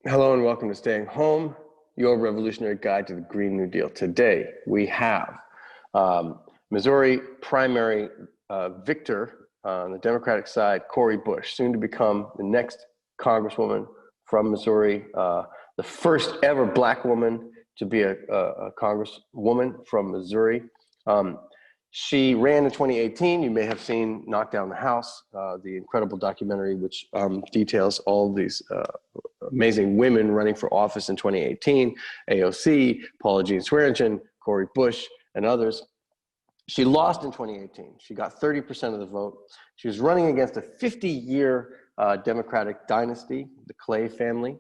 Hello and welcome to Staying Home, your revolutionary guide to the Green New Deal. Today we have Missouri primary victor on the Democratic side, Cori Bush, soon to become the next Congresswoman from Missouri, the first ever Black woman to be a Congresswoman from Missouri. She ran in 2018. You may have seen Knock Down the House, the incredible documentary which details all these amazing women running for office in 2018, AOC, Paula Jean Swearengin, Cori Bush, and others. She lost in 2018. She got 30% of the vote. She was running against a 50-year Democratic dynasty, the Clay family.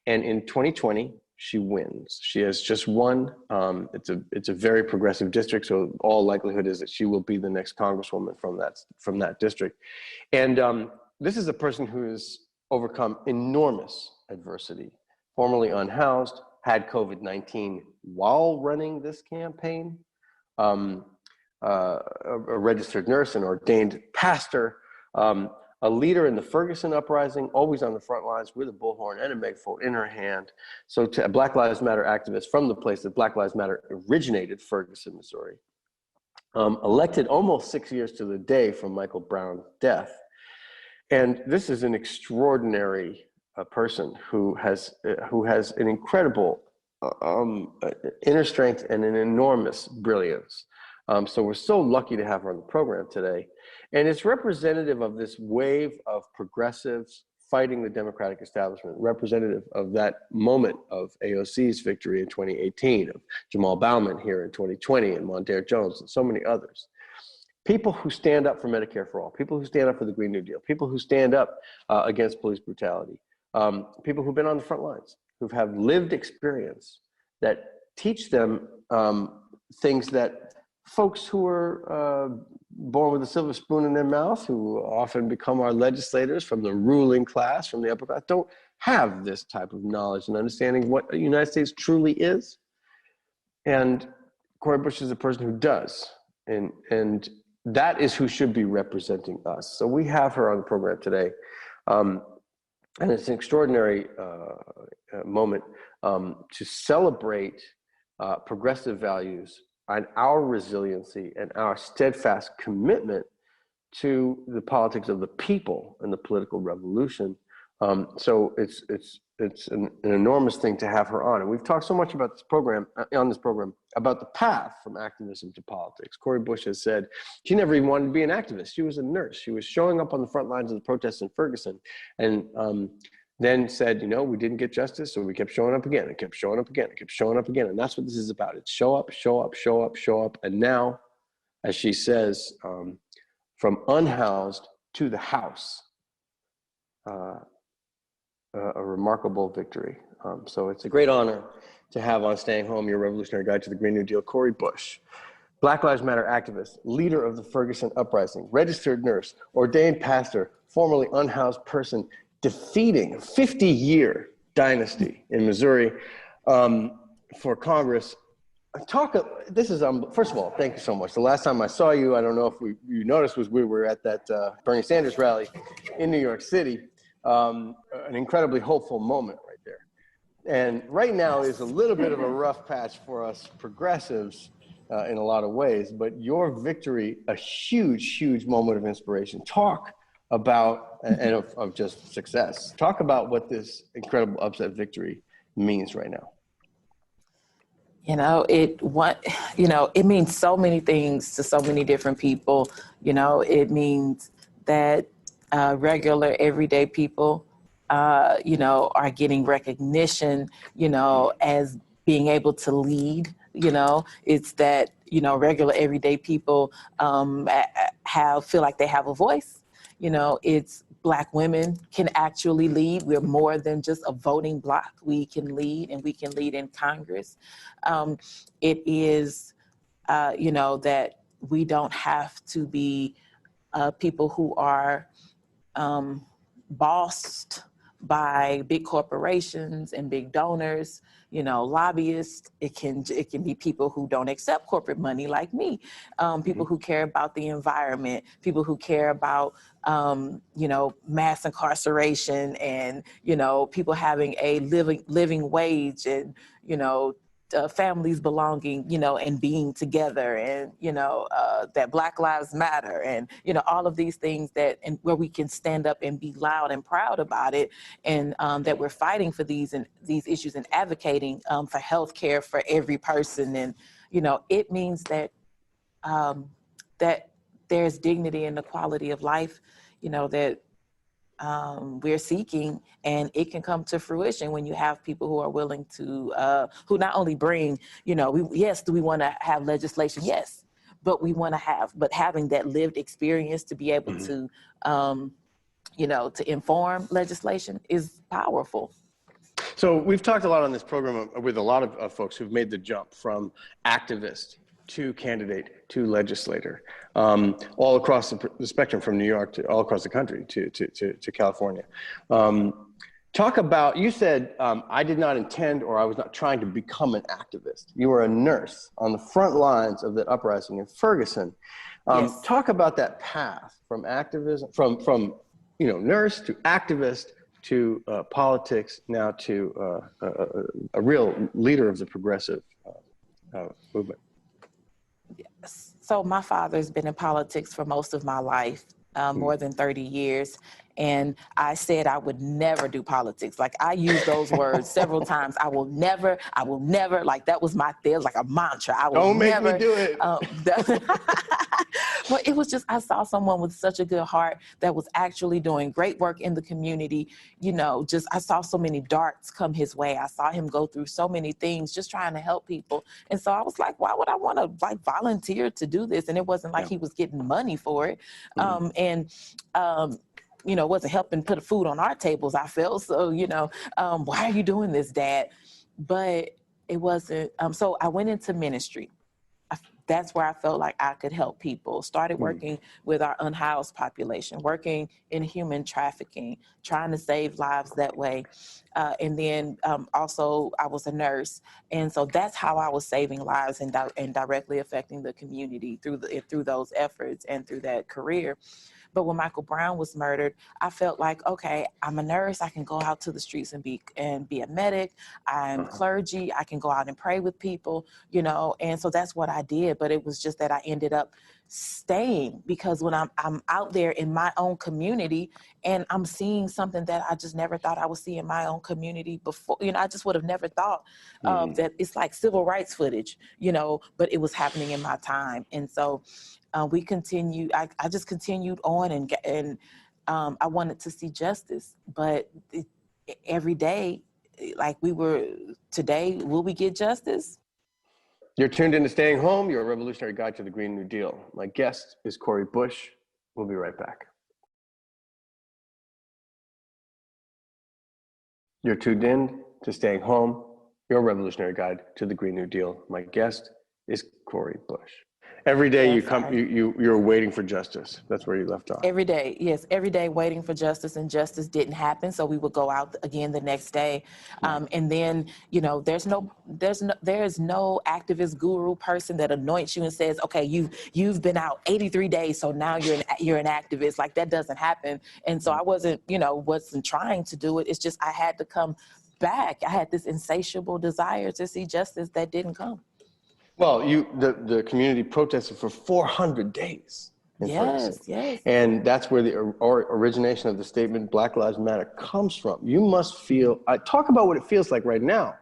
And in 2020, she wins. She has just won. It's a very progressive district, so all likelihood is that she will be the next Congresswoman from that district. And this is a person who has overcome enormous adversity, formerly unhoused, had COVID-19 while running this campaign, a registered nurse, an ordained pastor, a leader in the Ferguson uprising, always on the front lines with a bullhorn and a megaphone in her hand. So to a Black Lives Matter activist from the place that Black Lives Matter originated, Ferguson, Missouri, elected almost 6 years to the day from Michael Brown's death. And this is an extraordinary person who has an incredible inner strength and an enormous brilliance. So we're so lucky to have her on the program today. And it's representative of this wave of progressives fighting the Democratic establishment, representative of that moment of AOC's victory in 2018, of Jamal Bowman here in 2020, and Mondaire Jones, and so many others. People who stand up for Medicare for all, people who stand up for the Green New Deal, people who stand up against police brutality, people who've been on the front lines, who have lived experience that teach them things that folks who are born with a silver spoon in their mouth, who often become our legislators from the ruling class, from the upper class, don't have this type of knowledge and understanding what the United States truly is. And Cori Bush is a person who does. And that is who should be representing us. So we have her on the program today. And it's an extraordinary moment to celebrate progressive values and our resiliency and our steadfast commitment to the politics of the people and the political revolution. So it's an enormous thing to have her on. And we've talked so much about this program, about the path from activism to politics. Cori Bush has said she never even wanted to be an activist. She was a nurse. She was showing up on the front lines of the protests in Ferguson, and then said, we didn't get justice, so we kept showing up again, and kept showing up again, and kept showing up again. And that's what this is about. It's show up, show up, show up, show up. And now, as she says, from unhoused to the house, a remarkable victory. So it's a great honor to have on Staying Home, your revolutionary guide to the Green New Deal, Cori Bush, Black Lives Matter activist, leader of the Ferguson uprising, registered nurse, ordained pastor, formerly unhoused person, defeating a 50-year dynasty in Missouri for Congress. First of all, thank you so much. The last time I saw you, I don't know if you noticed, was we were at that Bernie Sanders rally in New York City. An incredibly hopeful moment right there. And right now is a little bit of a rough patch for us progressives in a lot of ways, but your victory, a huge, huge moment of inspiration. Talk about, and of just success. Talk about what this incredible upset victory means right now. It means so many things to so many different people. It means that regular, everyday people, are getting recognition, as being able to lead. It's that, regular, everyday people feel like they have a voice. It's Black women can actually lead. We're more than just a voting bloc. We can lead, and we can lead in Congress. It is, that we don't have to be people who are bossed by big corporations and big donors, lobbyists. It can be people who don't accept corporate money like me, people who care about the environment, people who care about, mass incarceration and, people having a living wage and, families belonging, and being together and, that Black Lives Matter and, all of these things and where we can stand up and be loud and proud about it. And that we're fighting for these issues and advocating for healthcare for every person. And, it means that, that there's dignity in the quality of life, that we're seeking, and it can come to fruition when you have people who are willing to, who not only bring, do we want to have legislation? Yes, but having that lived experience to be able to, to inform legislation is powerful. So we've talked a lot on this program with a lot of folks who've made the jump from activist to candidate to legislator, all across the spectrum, from New York to all across the country to California. Talk about, you said, I did not intend, or I was not trying to become an activist. You were a nurse on the front lines of the uprising in Ferguson. Yes. Talk about that path from activism, from nurse to activist to politics, now to a real leader of the progressive movement. So my father's been in politics for most of my life, more than 30 years. And I said I would never do politics. Like, I used those words several times. I will never, like, that was like a mantra. I will never. Don't make me do it. But it was just, I saw someone with such a good heart that was actually doing great work in the community. I saw so many darts come his way. I saw him go through so many things just trying to help people. And so I was like, why would I want to volunteer to do this? And it wasn't like he was getting money for it. Wasn't helping put food on our tables, I felt. So, why are you doing this, Dad? But it wasn't. So I went into ministry. That's where I felt like I could help people. Started working with our unhoused population, working in human trafficking, trying to save lives that way. And then also I was a nurse. And so that's how I was saving lives and directly affecting the community through those efforts and through that career. But when Michael Brown was murdered, I felt like, okay, I'm a nurse. I can go out to the streets and be a medic. I'm clergy. I can go out and pray with people, and so that's what I did. But it was just that I ended up staying, because when I'm out there in my own community and I'm seeing something that I just never thought I would see in my own community before, I just would have never thought that it's like civil rights footage, but it was happening in my time. And so we continued. I just continued on, and I wanted to see justice. But every day, like today, will we get justice? You're tuned into Staying Home, your revolutionary guide to the Green New Deal. My guest is Cori Bush. We'll be right back. You're tuned in to Staying Home, your revolutionary guide to the Green New Deal. My guest is Cori Bush. Every day you're waiting for justice. That's where you left off. Every day, yes, every day waiting for justice, and justice didn't happen. So we would go out again the next day, and then there's no activist guru person that anoints you and says, okay, you've been out 83 days, so now you're an activist. Like, that doesn't happen. And so I wasn't trying to do it. It's just I had to come back. I had this insatiable desire to see justice that didn't come. Well, the community protested for 400 days in Ferguson. Yes. And that's where the origination of the statement Black Lives Matter comes from. You must feel, talk about what it feels like right now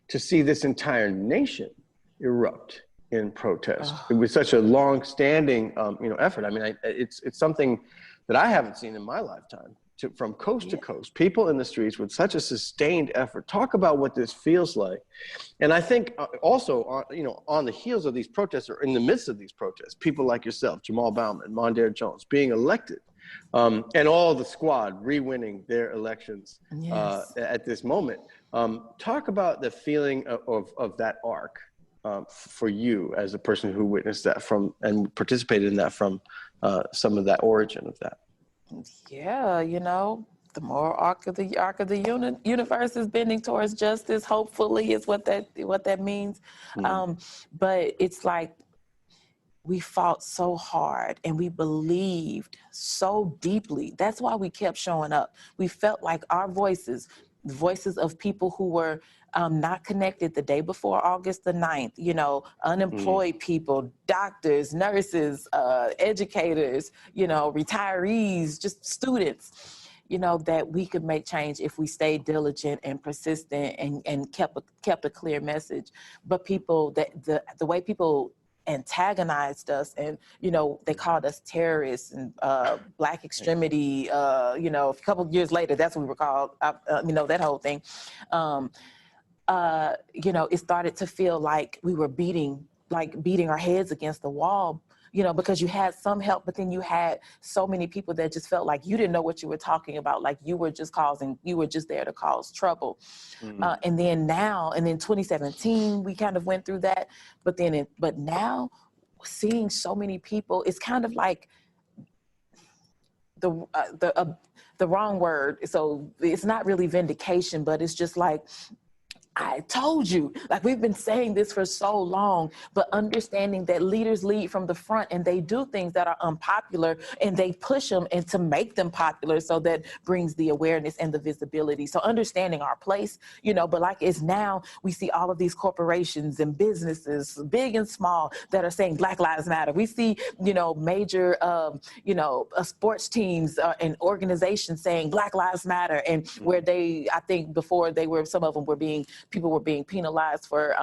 to see this entire nation erupt in protest. It was such a long-standing effort. I mean, it's something that I haven't seen in my lifetime. From coast to coast, people in the streets with such a sustained effort. Talk about what this feels like. And I think also, on the heels of these protests, or in the midst of these protests, people like yourself, Jamal Bauman, Mondaire Jones, being elected, and all the squad re-winning their elections at this moment. Talk about the feeling of that arc for you as a person who witnessed that and participated in that from some of that origin of that. Yeah, the moral arc of the universe is bending towards justice. Hopefully, is what that means. But it's like we fought so hard and we believed so deeply. That's why we kept showing up. We felt like our voices, the voices of people who were not connected the day before August the 9th, you know, unemployed people, doctors, nurses, educators, you know, retirees, just students, you know, that we could make change if we stayed diligent and persistent and kept a clear message. But people, the way people antagonized us, and you know, they called us terrorists and black extremity, you know, a couple of years later, that's what we were called, you know, that whole thing. You know, it started to feel like we were beating our heads against the wall, you know, because you had some help, but then you had so many people that just felt like you didn't know what you were talking about, like you were just there to cause trouble. And then 2017, we kind of went through that, but now seeing so many people, it's kind of like the wrong word. So it's not really vindication, but it's just like, I told you, like we've been saying this for so long, but understanding that leaders lead from the front and they do things that are unpopular and they push them and to make them popular. So that brings the awareness and the visibility. So understanding our place, you know, but like it's now we see all of these corporations and businesses, big and small, that are saying Black Lives Matter. We see, you know, major, you know, sports teams and organizations saying Black Lives Matter, and where I think before some of them were people were being penalized for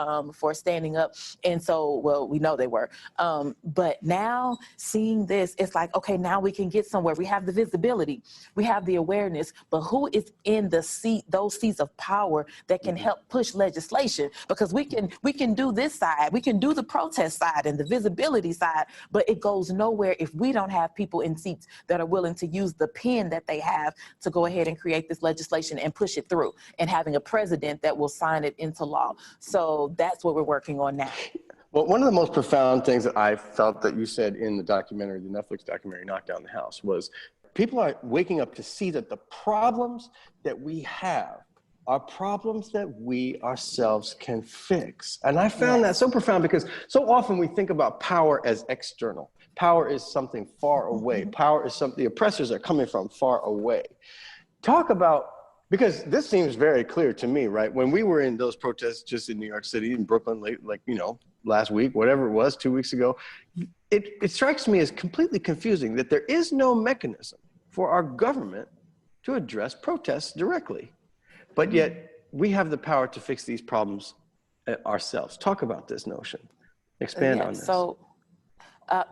standing up. And so, well, we know they were. But now seeing this, it's like, okay, now we can get somewhere. We have the visibility, we have the awareness, but who is in those seats of power that can help push legislation? Because we can do this side, we can do the protest side and the visibility side, but it goes nowhere if we don't have people in seats that are willing to use the pen that they have to go ahead and create this legislation and push it through, and having a president that will sign it into law. So that's what we're working on now. Well, one of the most profound things that I felt that you said in the documentary, the Netflix documentary, Knock Down the House, was people are waking up to see that the problems that we have are problems that we ourselves can fix. And I found that so profound, because so often we think about power as external. Power is something far away. Power is something the oppressors are coming from far away. Talk about, because this seems very clear to me, right? When we were in those protests just in New York City, in Brooklyn, like, you know, last week, whatever it was, 2 weeks ago, it strikes me as completely confusing that there is no mechanism for our government to address protests directly. But yet we have the power to fix these problems ourselves. Talk about this notion. Expand on this.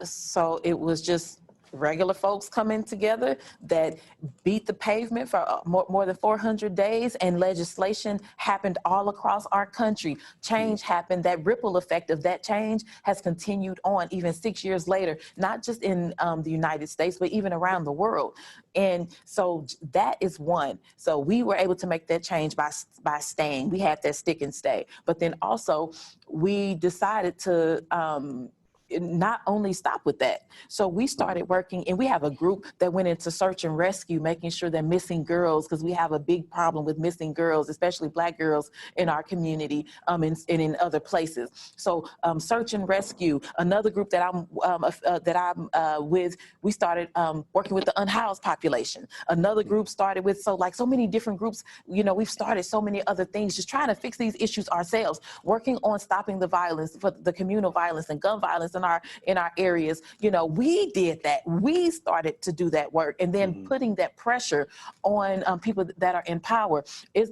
So it was just regular folks coming together that beat the pavement for more than 400 days, and legislation happened all across our country. Change happened. That ripple effect of that change has continued on even 6 years later, not just in the United States, but even around the world. And so that is one. So we were able to make that change by staying. We had that stick and stay. But then also we decided to not only stop with that. So we started working, and we have a group that went into search and rescue, making sure that missing girls, because we have a big problem with missing girls, especially Black girls in our community, and in other places. So search and rescue. Another group that I'm with, we started working with the unhoused population. Another group started with so many different groups. You know, we've started so many other things, just trying to fix these issues ourselves, working on stopping the violence, for the communal violence and gun violence in our areas. You know, we did that. We started to do that work, and then putting that pressure on people that are in power.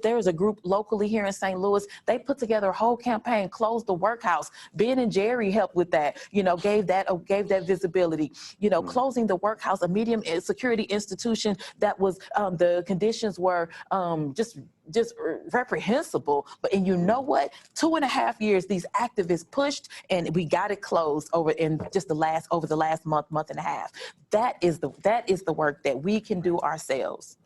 There's a group locally here in St. Louis. They put together a whole campaign, close the workhouse. Ben and Jerry helped with that. You know, gave that visibility. You know, closing the workhouse, a medium security institution that was the conditions were just reprehensible. And you know what? 2.5 years, these activists pushed, and we got it closed over the last month and a half. That is the work that we can do ourselves.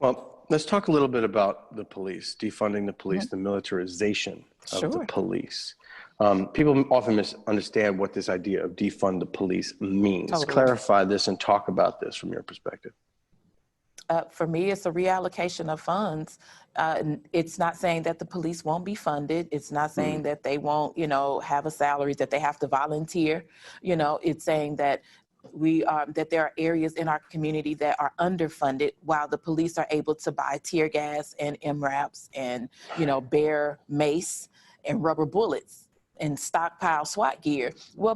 Well, let's talk a little bit about the police, defunding the police, the militarization of the police. People often misunderstand what this idea of defund the police means. Totally. Clarify this and talk about this from your perspective. For me, it's a reallocation of funds. It's not saying that the police won't be funded. It's not saying that they won't, have a salary, that they have to volunteer. It's saying that that there are areas in our community that are underfunded while the police are able to buy tear gas and MRAPs and, bear mace and rubber bullets and stockpile SWAT gear. Well,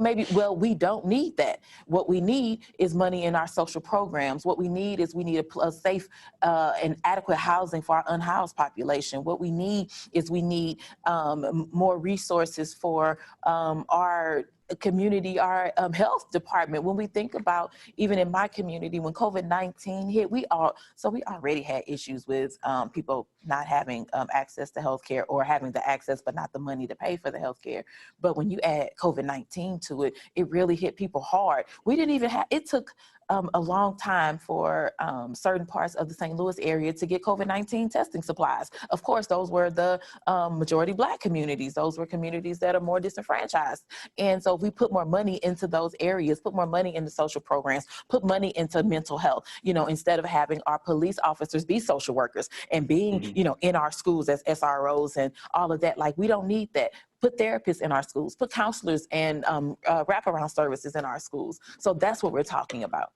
we don't need that. What we need is money in our social programs. What we need is a safe and adequate housing for our unhoused population. What we need is more resources for our community, our health department. When we think about, even in my community, when COVID-19 hit, we already had issues with people not having access to healthcare, or having the access but not the money to pay for the healthcare. But when you add COVID-19 to it, it really hit people hard. We didn't even have, it took a long time for certain parts of the St. Louis area to get COVID-19 testing supplies. Of course, those were the majority Black communities. Those were communities that are more disenfranchised. And so if we put more money into those areas, put more money into social programs, put money into mental health, instead of having our police officers be social workers and being, in our schools as SROs and all of that, like, we don't need that. Put therapists in our schools, put counselors and wraparound services in our schools. So that's what we're talking about.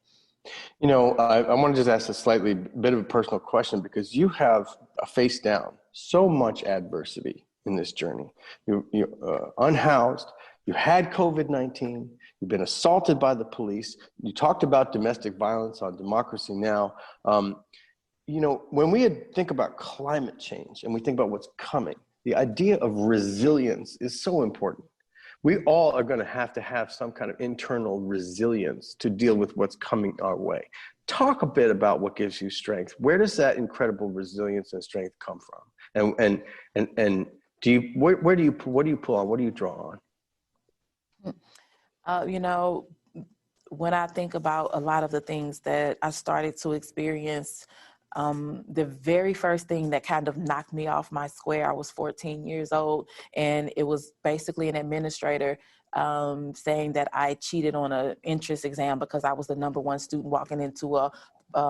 I want to just ask a slightly bit of a personal question, because you have faced down so much adversity in this journey. You're unhoused, you had COVID-19, you've been assaulted by the police, you talked about domestic violence on Democracy Now! When we think about climate change and we think about what's coming, the idea of resilience is so important. We all are going to have some kind of internal resilience to deal with what's coming our way. Talk a bit about what gives you strength. Where does that incredible resilience and strength come from? And what do you pull on? What do you draw on? When I think about a lot of the things that I started to experience, the very first thing that kind of knocked me off my square, I was 14 years old, and it was basically an administrator saying that I cheated on an entrance exam because I was the #1 student walking into a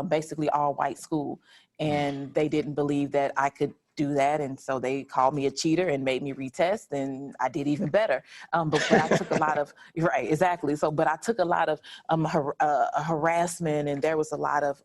basically all white school, and they didn't believe that I could do that, and so they called me a cheater and made me retest, and I did even better. But I took a lot of right, exactly. So, but I took a lot of harassment, and there was a lot of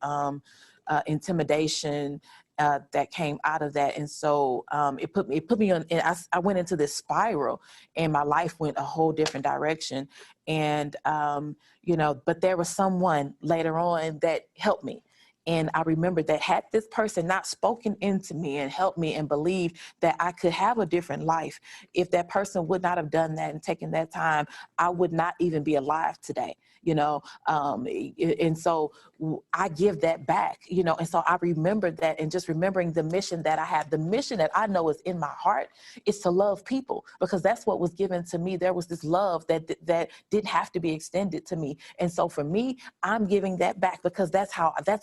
intimidation that came out of that. And so it put me on, and I went into this spiral, and my life went a whole different direction. And, but there was someone later on that helped me. And I remember that had this person not spoken into me and helped me and believed that I could have a different life, if that person would not have done that and taken that time, I would not even be alive today. And so I give that back, and so I remember that, and just remembering the mission that I have, the mission that I know is in my heart is to love people, because that's what was given to me. There was this love that didn't have to be extended to me. And so for me, I'm giving that back, because that's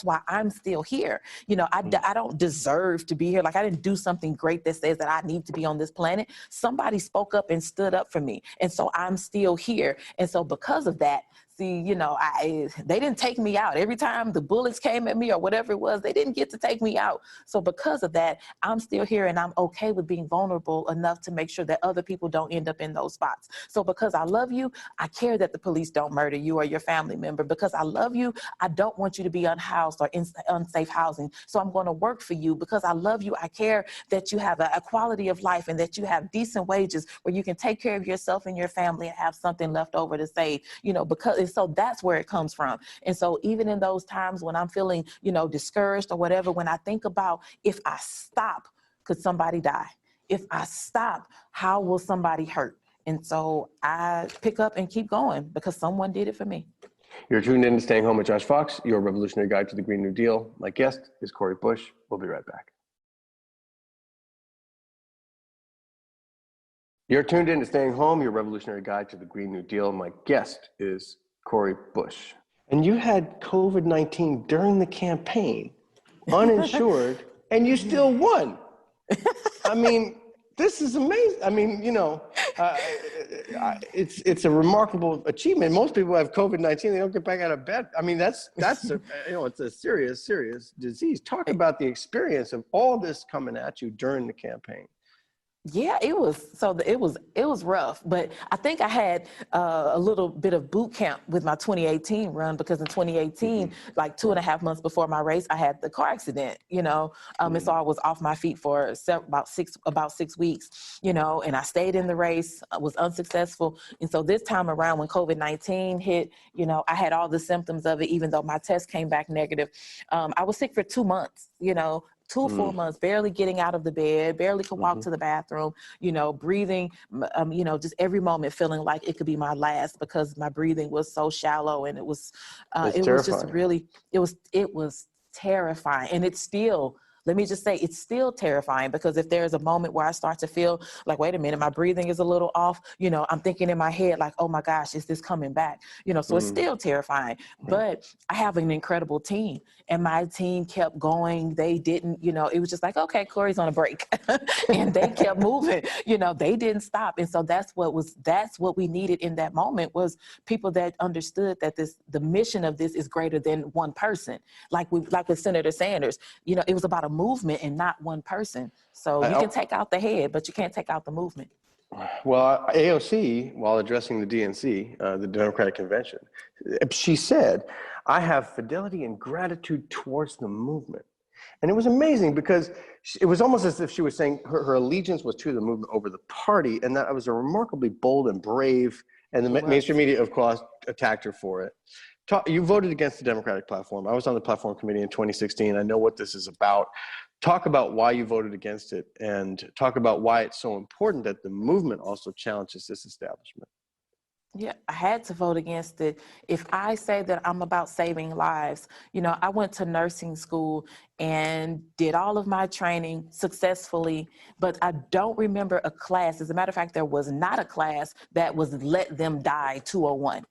why I'm still here. I don't deserve to be here. Like, I didn't do something great that says that I need to be on this planet. Somebody spoke up and stood up for me. And so I'm still here. And so because of that, they didn't take me out. Every time the bullets came at me or whatever it was, they didn't get to take me out. So because of that, I'm still here, and I'm okay with being vulnerable enough to make sure that other people don't end up in those spots. So because I love you, I care that the police don't murder you or your family member. Because I love you, I don't want you to be unhoused or in unsafe housing. So I'm going to work for you. Because I love you, I care that you have a quality of life, and that you have decent wages where you can take care of yourself and your family and have something left over to save, because so that's where it comes from. And so even in those times when I'm feeling, discouraged or whatever, when I think about, if I stop, could somebody die? If I stop, how will somebody hurt? And so I pick up and keep going, because someone did it for me. You're tuned in to Staying Home with Josh Fox, your revolutionary guide to the Green New Deal. My guest is Cori Bush. We'll be right back. You're tuned in to Staying Home, your revolutionary guide to the Green New Deal. My guest is Cori Bush. And you had COVID-19 during the campaign, uninsured, and you still won. I mean, this is amazing. I mean, it's a remarkable achievement. Most people have COVID-19, they don't get back out of bed. I mean, that's it's a serious disease. Talk about the experience of all this coming at you during the campaign. Yeah, it was rough, but I think I had a little bit of boot camp with my 2018 run, because in 2018, like 2.5 months before my race, I had the car accident, and so I was off my feet for about 6 weeks, and I stayed in the race. I was unsuccessful. And so this time around, when COVID-19 hit, I had all the symptoms of it, even though my test came back negative. I was sick for 2 months, 2 full months, barely getting out of the bed, barely could walk to the bathroom, breathing, just every moment feeling like it could be my last, because my breathing was so shallow, and it was just really, it was terrifying. And it's still, let me just say, it's still terrifying, because if there's a moment where I start to feel like, wait a minute, my breathing is a little off, I'm thinking in my head, like, oh my gosh, is this coming back? So it's still terrifying, but I have an incredible team, and my team kept going. They didn't, it was just like, okay, Corey's on a break and they kept moving, they didn't stop. And so that's what we needed in that moment, was people that understood that the mission of this is greater than one person. Like with Senator Sanders, it was about a movement and not one person. So you can take out the head, but you can't take out the movement. Well, AOC, while addressing the DNC, the Democratic Convention, she said, "I have fidelity and gratitude towards the movement." And it was amazing, because it was almost as if she was saying her allegiance was to the movement over the party, and that was a remarkably bold and brave, and the mainstream media, of course, attacked her for it. You voted against the Democratic platform. I was on the platform committee in 2016. I know what this is about. Talk about why you voted against it, and talk about why it's so important that the movement also challenges this establishment. Yeah, I had to vote against it. If I say that I'm about saving lives, I went to nursing school and did all of my training successfully, but I don't remember a class. As a matter of fact, there was not a class that was Let Them Die 201.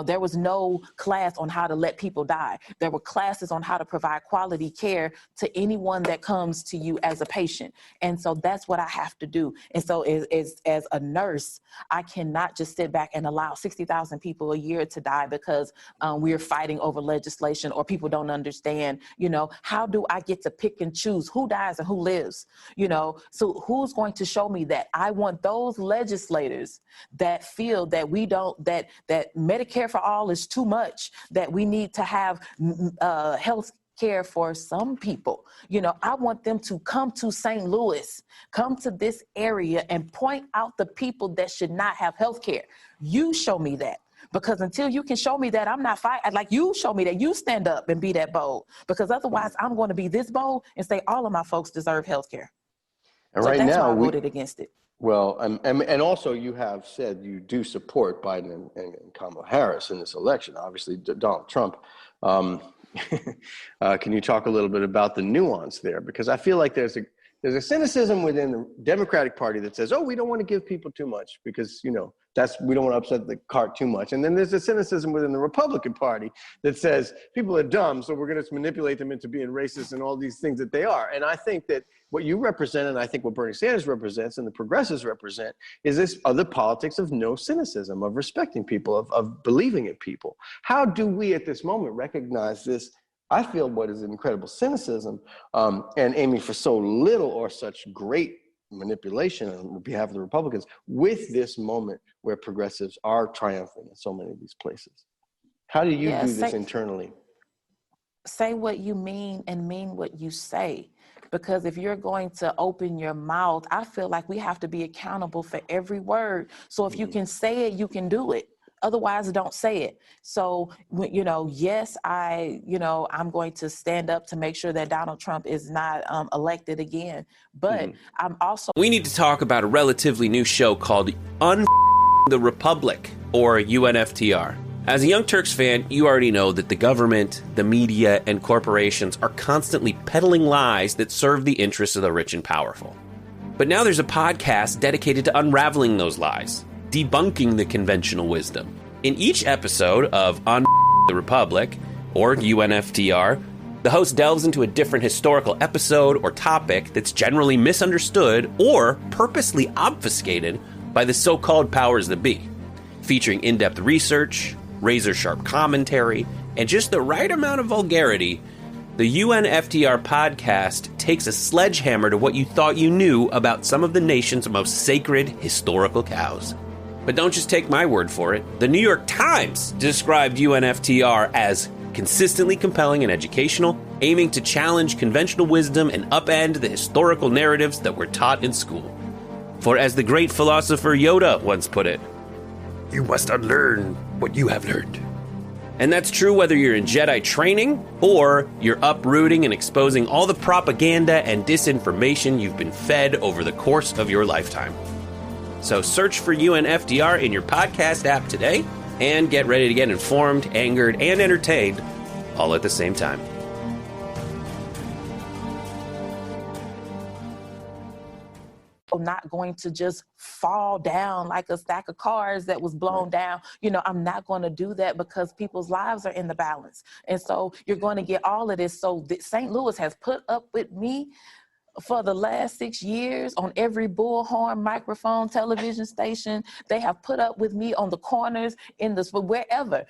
There was no class on how to let people die. There were classes on how to provide quality care to anyone that comes to you as a patient. And so that's what I have to do. And so as a nurse, I cannot just sit back and allow 60,000 people a year to die because we're fighting over legislation, or people don't understand, how do I get to pick and choose who dies and who lives? So who's going to show me that? I want those legislators that feel that that Medicare for all is too much, that we need to have health care for some people. I want them to come to St. Louis, come to this area, and point out the people that should not have health care. You show me that. Because until you can show me that, I'm not fighting. Like, you show me that, you stand up and be that bold. Because otherwise, I'm going to be this bold and say all of my folks deserve health care. And so right that's now, why I voted against it. Well, and also you have said you do support Biden and Kamala Harris in this election, obviously Donald Trump. Can you talk a little bit about the nuance there? Because I feel like there's a cynicism within the Democratic Party that says, oh, we don't want to give people too much because, we don't want to upset the cart too much. And then there's a cynicism within the Republican Party that says people are dumb, so we're going to manipulate them into being racist and all these things that they are. And I think that what you represent, and I think what Bernie Sanders represents and the progressives represent, is this other politics of no cynicism, of respecting people, of believing in people. How do we at this moment recognize this? I feel what is incredible cynicism and aiming for so little or such great manipulation on behalf of the Republicans with this moment where progressives are triumphing in so many of these places. How do you do this internally? Say what you mean and mean what you say. Because if you're going to open your mouth, I feel like we have to be accountable for every word. So if you can say it, you can do it. Otherwise, don't say it. So, yes, I'm going to stand up to make sure that Donald Trump is not elected again. But I'm also... We need to talk about a relatively new show called the Republic, or UNFTR. As a Young Turks fan, you already know that the government, the media, and corporations are constantly peddling lies that serve the interests of the rich and powerful. But now there's a podcast dedicated to unraveling those lies, debunking the conventional wisdom. In each episode of On the Republic, or UNFTR, The host delves into a different historical episode or topic that's generally misunderstood or purposely obfuscated by the so-called powers that be, featuring in-depth research, razor-sharp commentary, and just the right amount of vulgarity. The UNFTR podcast takes a sledgehammer to what you thought you knew about some of the nation's most sacred historical cows. But don't just take my word for it. The New York Times described UNFTR as consistently compelling and educational, aiming to challenge conventional wisdom and upend the historical narratives that were taught in school. For as the great philosopher Yoda once put it, "You must unlearn what you have learned." And that's true whether you're in Jedi training or you're uprooting and exposing all the propaganda and disinformation you've been fed over the course of your lifetime. So search for UNFDR in your podcast app today and get ready to get informed, angered, and entertained all at the same time. Not going to just fall down like a stack of cards that was blown down. I'm not going to do that because people's lives are in the balance. And so you're going to get all of this. So St. Louis has put up with me for the last 6 years on every bullhorn, microphone, television station. They have put up with me on the corners, in the wherever,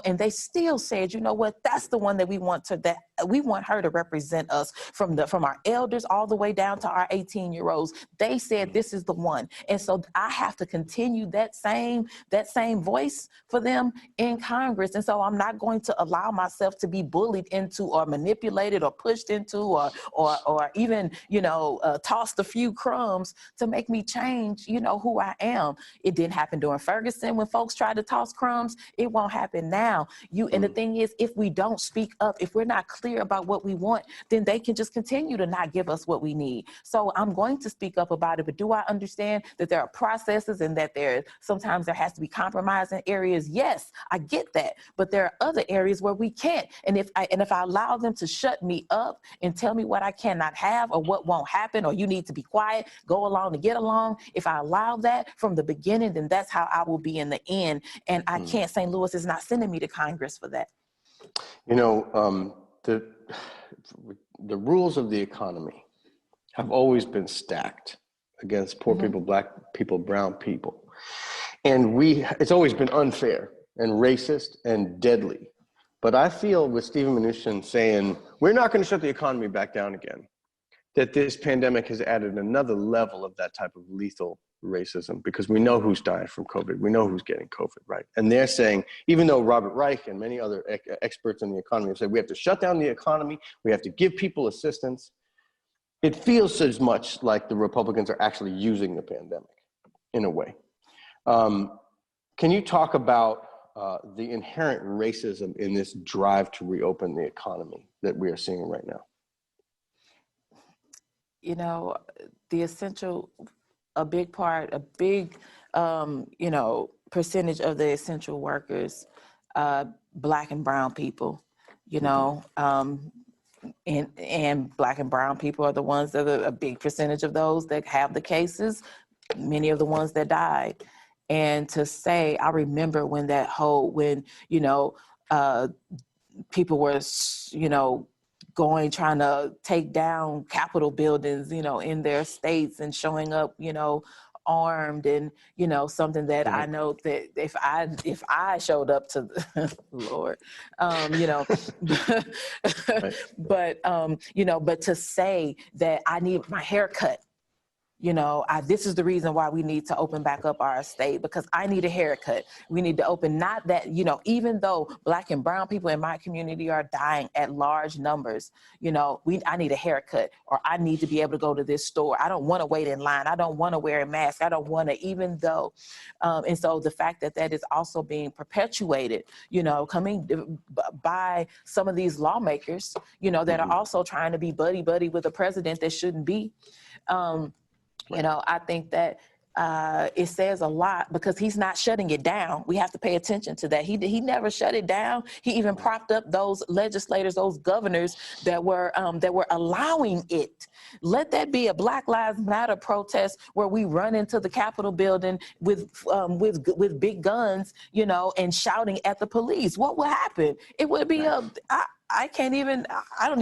and they still said, you know what, that's the one that we want her to represent us from our elders all the way down to our 18-year-olds. They said this is the one. And so I have to continue that same voice for them in Congress. And so I'm not going to allow myself to be bullied into or manipulated or pushed into or even tossed a few crumbs to make me change, who I am. It didn't happen during Ferguson when folks tried to toss crumbs. It won't happen now. And the thing is, if we don't speak up, if we're not clear about what we want, then they can just continue to not give us what we need. So I'm going to speak up about it. But do I understand that there are processes and that sometimes there has to be compromise in areas? Yes, I get that. But there are other areas where we can't. And if I allow them to shut me up and tell me what I cannot have or what won't happen, or you need to be quiet, go along to get along, if I allow that from the beginning, then that's how I will be in the end. And I can't, St. Louis is not sending me to Congress for that. The rules of the economy have always been stacked against poor people, black people, brown people. And it's always been unfair and racist and deadly. But I feel with Stephen Mnuchin saying, we're not going to shut the economy back down again, that this pandemic has added another level of that type of lethal racism, because we know who's dying from COVID. We know who's getting COVID, right? And they're saying, even though Robert Reich and many other experts in the economy have said, we have to shut down the economy, we have to give people assistance, it feels as much like the Republicans are actually using the pandemic in a way. Can you talk about the inherent racism in this drive to reopen the economy that we are seeing right now? A big percentage of the essential workers, Black and brown people, and Black and brown people are the ones that are a big percentage of those that have the cases, many of the ones that died. And to say, I remember when people were, trying to take down Capitol buildings, in their states and showing up, armed and, something that I know that if I showed up to Lord, but to say that I need my hair cut, this is the reason why we need to open back up our state, because I need a haircut. We need to open, not that, even though Black and brown people in my community are dying at large numbers, I need a haircut, or I need to be able to go to this store. I don't want to wait in line. I don't want to wear a mask. I don't want to, even though. And so the fact that is also being perpetuated, coming by some of these lawmakers, that are also trying to be buddy-buddy with a president that shouldn't be. I think that it says a lot, because he's not shutting it down. We have to pay attention to that. He never shut it down. He even propped up those legislators, those governors that were allowing it. Let that be a Black Lives Matter protest where we run into the Capitol building with big guns, and shouting at the police. What would happen? It would be I don't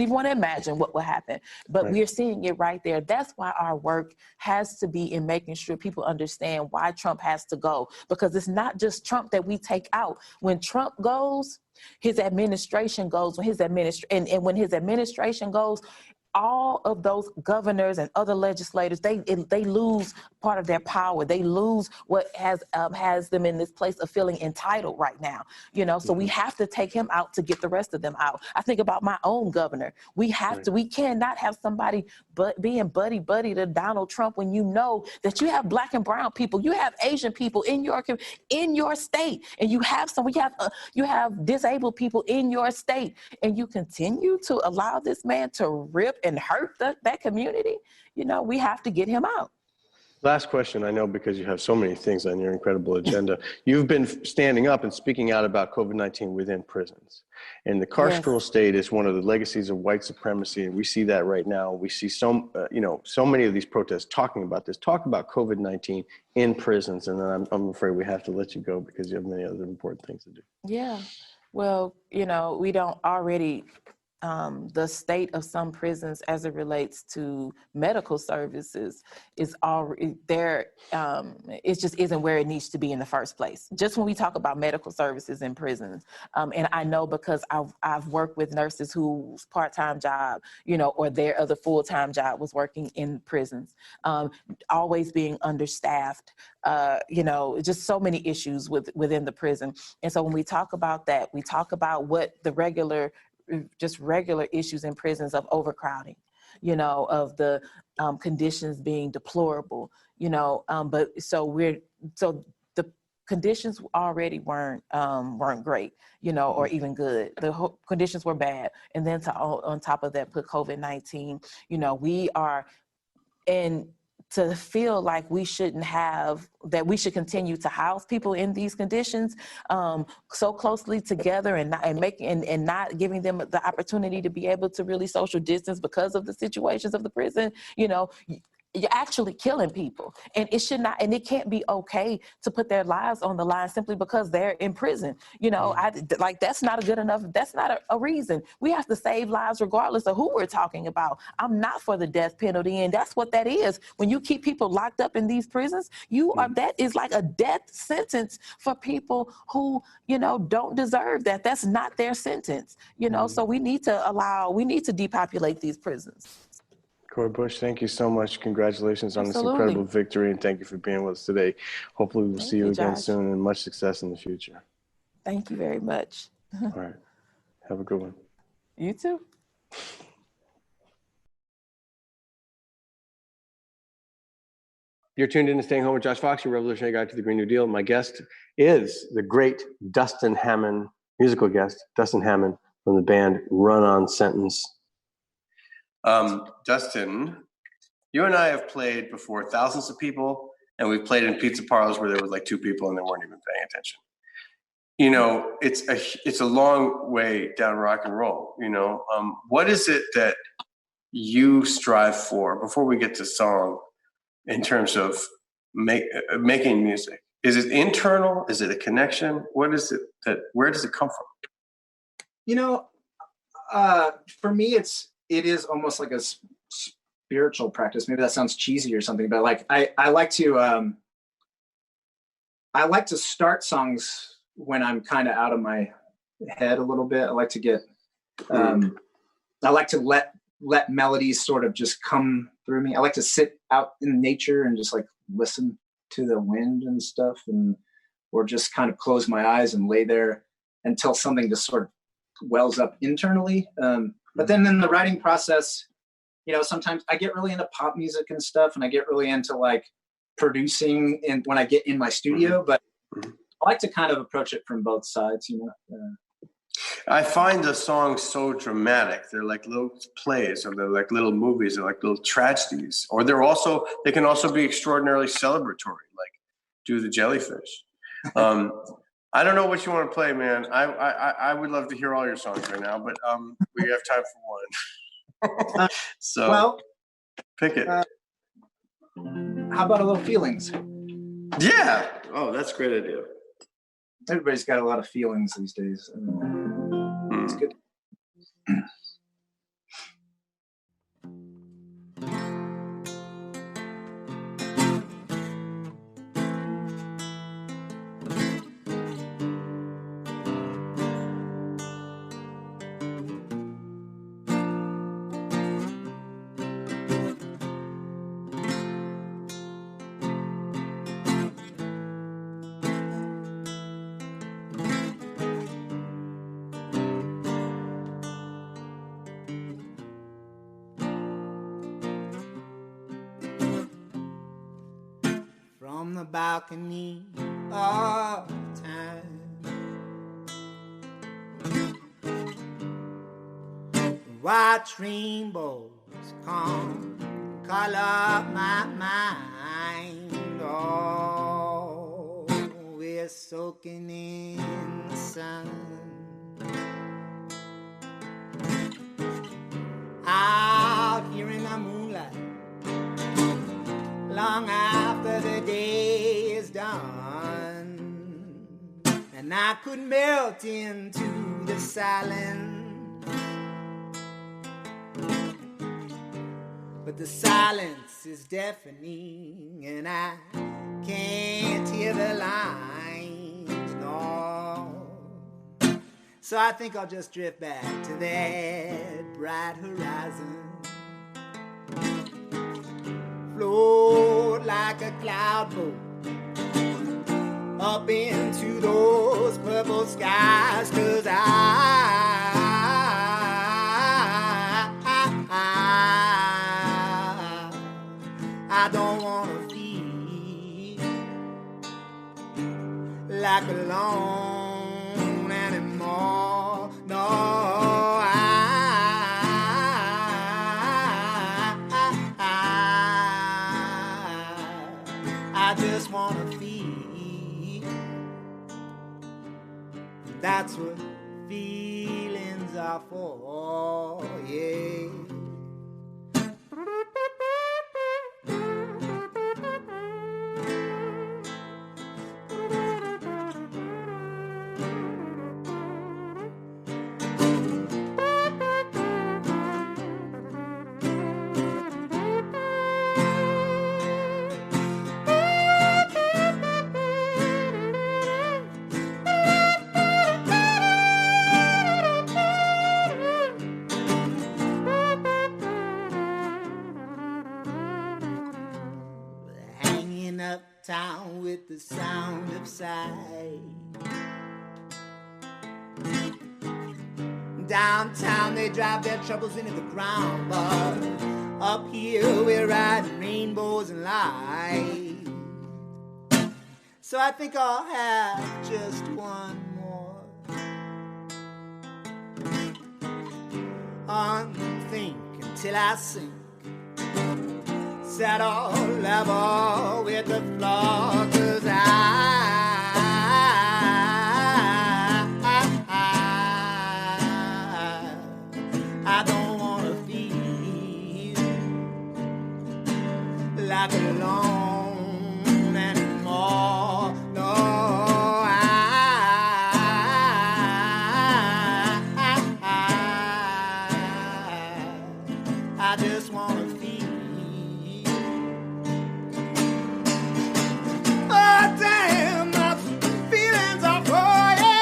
even want to imagine what will happen, but we're seeing it right there. That's why our work has to be in making sure people understand why Trump has to go, because it's not just Trump that we take out. When Trump goes, his administration goes. When his administration goes, all of those governors and other legislators, they lose part of their power. They lose what has them in this place of feeling entitled right now. So we have to take him out to get the rest of them out. I think about my own governor. We cannot have somebody being buddy to Donald Trump when you know that you have Black and brown people, you have Asian people in your state, and you have disabled people in your state, and you continue to allow this man to rip and hurt that community. We have to get him out. Last question, I know because you have so many things on your incredible agenda. You've been standing up and speaking out about COVID-19 within prisons. And the carceral state is one of the legacies of white supremacy, and we see that right now. We see so many of these protests talking about this. Talk about COVID-19 in prisons, and then I'm afraid we have to let you go because you have many other important things to do. Yeah. Well, we don't already... the state of some prisons as it relates to medical services is already there. It just isn't where it needs to be in the first place. Just when we talk about medical services in prisons, and I know because I've worked with nurses whose part-time job, or their other full-time job was working in prisons, always being understaffed, just so many issues within the prison. And so when we talk about that, we talk about what the regular issues in prisons of overcrowding, of the conditions being deplorable, but the conditions already weren't great, or even good. The conditions were bad. And then on top of that, put COVID-19, we are to feel like we should continue to house people in these conditions so closely together and not giving them the opportunity to be able to really social distance because of the situations of the prison. You're actually killing people, and it can't be okay to put their lives on the line simply because they're in prison. That's not that's not a reason. We have to save lives regardless of who we're talking about. I'm not for the death penalty, and that's what that is. When you keep people locked up in these prisons, that is like a death sentence for people who, don't deserve that. That's not their sentence, so we need to depopulate these prisons. Cora Bush, thank you so much. Congratulations on this incredible victory, and thank you for being with us today. Hopefully we'll see you again soon, and much success in the future. Thank you very much. All right. Have a good one. You too. You're tuned in to Staying Home with Josh Fox, your revolutionary guide to the Green New Deal. My guest is the great Dustin Hammond, musical guest, Dustin Hammond from the band Run On Sentence. Dustin, you and I have played before thousands of people, and we've played in pizza parlors where there was like 2 people and they weren't even paying attention. It's a long way down rock and roll. What is it that you strive for before we get to song in terms of making music? Is it internal? Is it a connection? What is it where does it come from? For me, it is almost like a spiritual practice. Maybe that sounds cheesy or something, but like I like to start songs when I'm kind of out of my head a little bit. I like to get I like to let melodies sort of just come through me. I like to sit out in nature and just like listen to the wind and stuff, or just kind of close my eyes and lay there until something just sort of wells up internally. But then in the writing process, sometimes I get really into pop music and stuff, and I get really into like producing when I get in my studio, but I like to kind of approach it from both sides, I find the songs so dramatic. They're like little plays, or they're like little movies, or like little tragedies, or they can also be extraordinarily celebratory, like Do the Jellyfish. I don't know what you want to play, man. I would love to hear all your songs right now, but we have time for one. So pick it. How about a little Feelings? Yeah. Oh, that's a great idea. Everybody's got a lot of feelings these days. It's good. From the balcony of time, watch rainbows come color my mind. Oh, we're soaking in the sun. Out here in the moonlight, long after the day is done, and I could melt into the silence, but the silence is deafening, and I can't hear the lines, no. So I think I'll just drift back to that bright horizon, float like a cloud boat up into those purple skies, 'cause I don't wanna feel like alone anymore. No, I just wanna feel. That's what feelings are for, yeah. Uptown with the sound of sight. Downtown they drive their troubles into the ground, but up here we're riding rainbows and light. So I think I'll have just one more unthink until I sink, settle level with the floor, 'cause I don't wanna feel like alone anymore. No, I just wanna feel. Oh, damn, my feelings are for, yeah.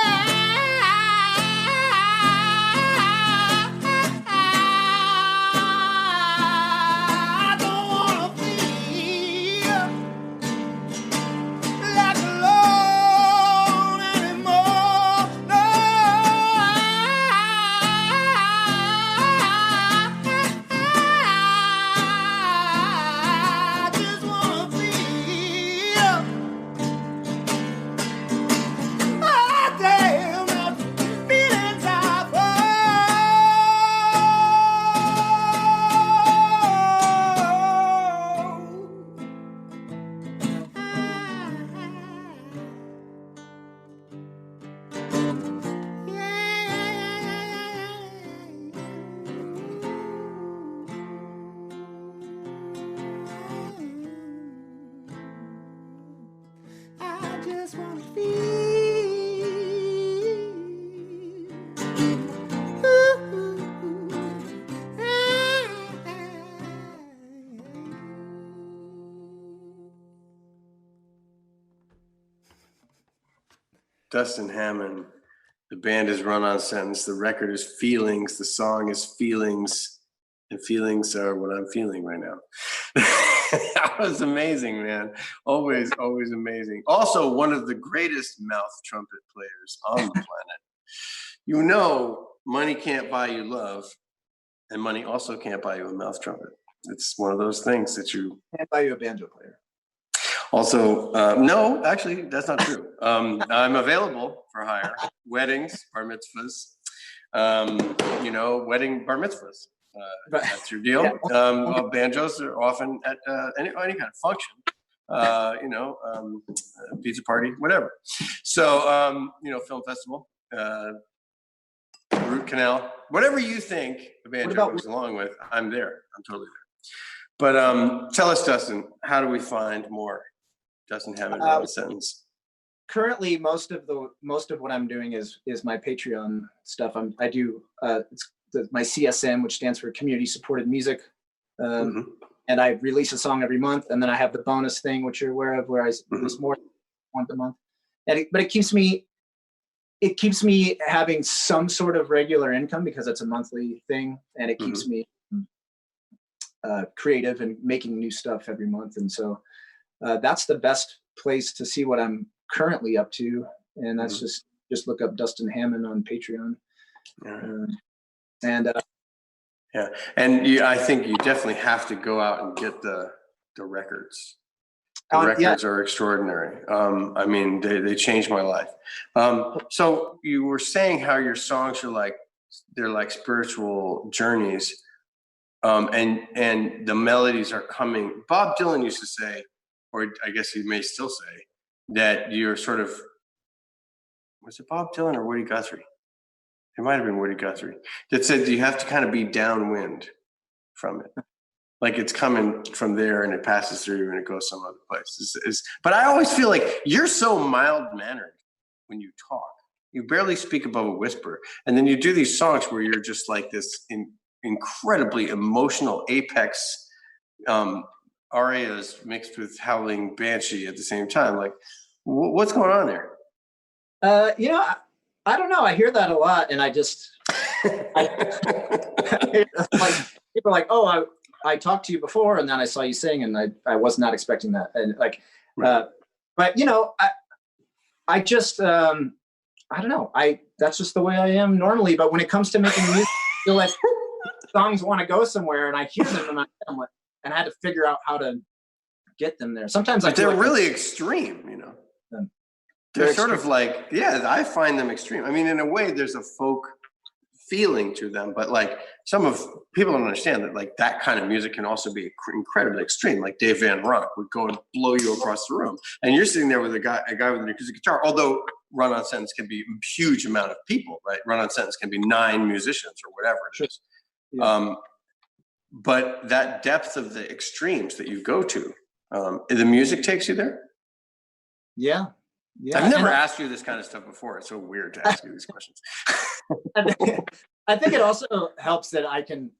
I don't wanna feel like alone anymore. No, I just wanna feel. Oh, damn, my feelings are for. I just wanna feel. Ooh, ooh, Dustin Hammond. The band is Run On Sentence. The record is Feelings. The song is Feelings. And feelings are what I'm feeling right now. That was amazing, man. Always, always amazing. Also, one of the greatest mouth trumpet players on the planet. You know, money can't buy you love, and money also can't buy you a mouth trumpet. It's one of those things that you can't buy you a banjo player. Also, no, actually, that's not true. I'm available for hire. Weddings, bar mitzvahs, wedding bar mitzvahs. That's your deal. Yeah. Banjos are often at any kind of function, pizza party, whatever. So, film festival, root canal, whatever you think the banjo goes along with, I'm there. I'm totally there. But tell us, Dustin, how do we find more Dustin Hammond Run On Sentence? Currently, most of what I'm doing is my Patreon stuff. I do my CSM, which stands for Community Supported Music, and I release a song every month, and then I have the bonus thing, which you're aware of, where I release more once a month. But it keeps me having some sort of regular income because it's a monthly thing, and it keeps me creative and making new stuff every month. And so that's the best place to see what I'm currently up to, and that's just look up Dustin Hammond on Patreon. I think you definitely have to go out and get the records. The records are extraordinary. I mean, they changed my life. So you were saying how your songs are they're like spiritual journeys, and the melodies are coming. Bob Dylan used to say, or I guess he may still say, that you're sort of, was it Bob Dylan or Woody Guthrie? It might have been Woody Guthrie that said you have to kind of be downwind from it. Like it's coming from there and it passes through you and it goes some other place. But I always feel like you're so mild-mannered when you talk. You barely speak above a whisper. And then you do these songs where you're just like this incredibly emotional apex arias mixed with howling banshee at the same time. Like, what's going on there? I don't know. I hear that a lot, and I just like people are like, "Oh, I talked to you before, and then I saw you sing, and I was not expecting that." And but I just I don't know. That's just the way I am normally. But when it comes to making music, I feel like songs want to go somewhere, and I hear them, and I'm like, and I had to figure out how to get them there. Sometimes they're really extreme, They're sort of like, I find them extreme. I mean, in a way, there's a folk feeling to them, but people don't understand that that kind of music can also be incredibly extreme. Like Dave Van Ronk would go and blow you across the room, and you're sitting there with a guy with an acoustic guitar. Although Run On Sentence can be a huge amount of people, right? Run On Sentence can be 9 musicians or whatever it is. Yeah. But that depth of the extremes that you go to, the music takes you there. Yeah. I've never asked you this kind of stuff before. It's so weird to ask you these questions. I think it also helps that I can.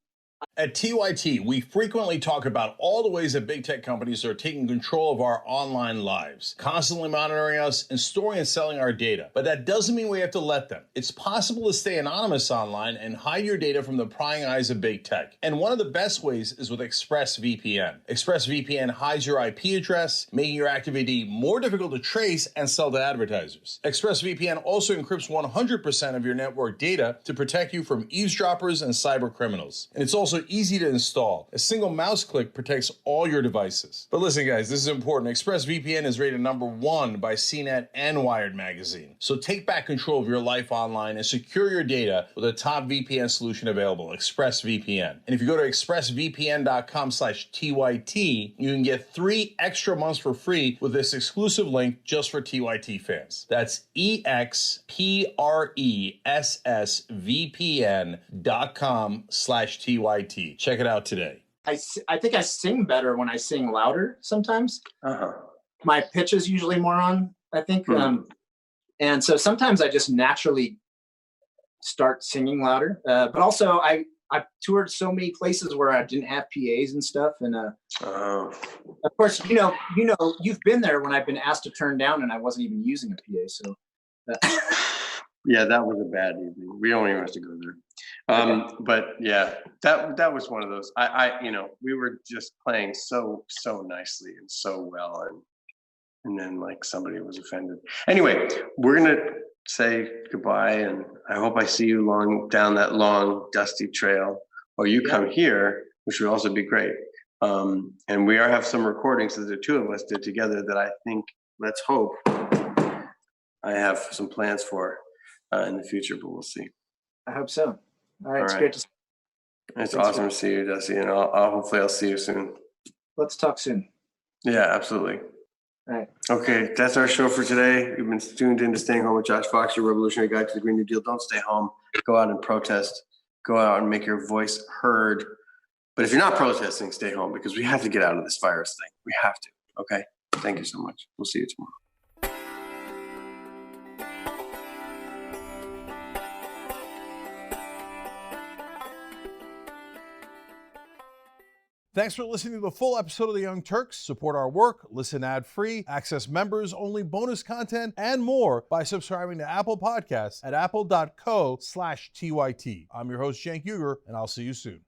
At TYT, we frequently talk about all the ways that big tech companies are taking control of our online lives, constantly monitoring us and storing and selling our data. But that doesn't mean we have to let them. It's possible to stay anonymous online and hide your data from the prying eyes of big tech. And one of the best ways is with ExpressVPN. ExpressVPN hides your IP address, making your activity more difficult to trace and sell to advertisers. ExpressVPN also encrypts 100% of your network data to protect you from eavesdroppers and cyber criminals. And it's also easy to install. A single mouse click protects all your devices. But listen, guys, this is important. ExpressVPN is rated #1 by CNET and Wired magazine. So take back control of your life online and secure your data with a top VPN solution available, ExpressVPN. And if you go to expressvpn.com/TYT, you can get 3 extra months for free with this exclusive link just for TYT fans. That's expressvpn.com/TYT. Check it out today. I think I sing better when I sing louder sometimes. My pitch is usually more on, I think. And so sometimes I just naturally start singing louder. But also I've toured so many places where I didn't have PAs and stuff. And of course, you've been there when I've been asked to turn down and I wasn't even using a PA. So Yeah, that was a bad evening. We don't even have to go there. But yeah, that was one of those. We were just playing so nicely and so well, and then like somebody was offended. Anyway, we're gonna say goodbye, and I hope I see you down that long dusty trail, or you come here, which would also be great. And we have some recordings that the two of us did together that I think, let's hope, I have some plans for in the future, but we'll see. I hope so. All right, All it's right. great to see you. It's awesome to see you, Dusty, and hopefully I'll see you soon. Let's talk soon. Yeah, absolutely. All right. Okay, that's our show for today. You've been tuned in to Staying Home with Josh Fox, your revolutionary guide to the Green New Deal. Don't stay home. Go out and protest. Go out and make your voice heard. But if you're not protesting, stay home, because we have to get out of this virus thing. We have to. Okay? Thank you so much. We'll see you tomorrow. Thanks for listening to the full episode of the Young Turks. Support our work, listen ad-free, access members-only bonus content, and more by subscribing to Apple Podcasts at apple.co/TYT. I'm your host, Cenk Uygur, and I'll see you soon.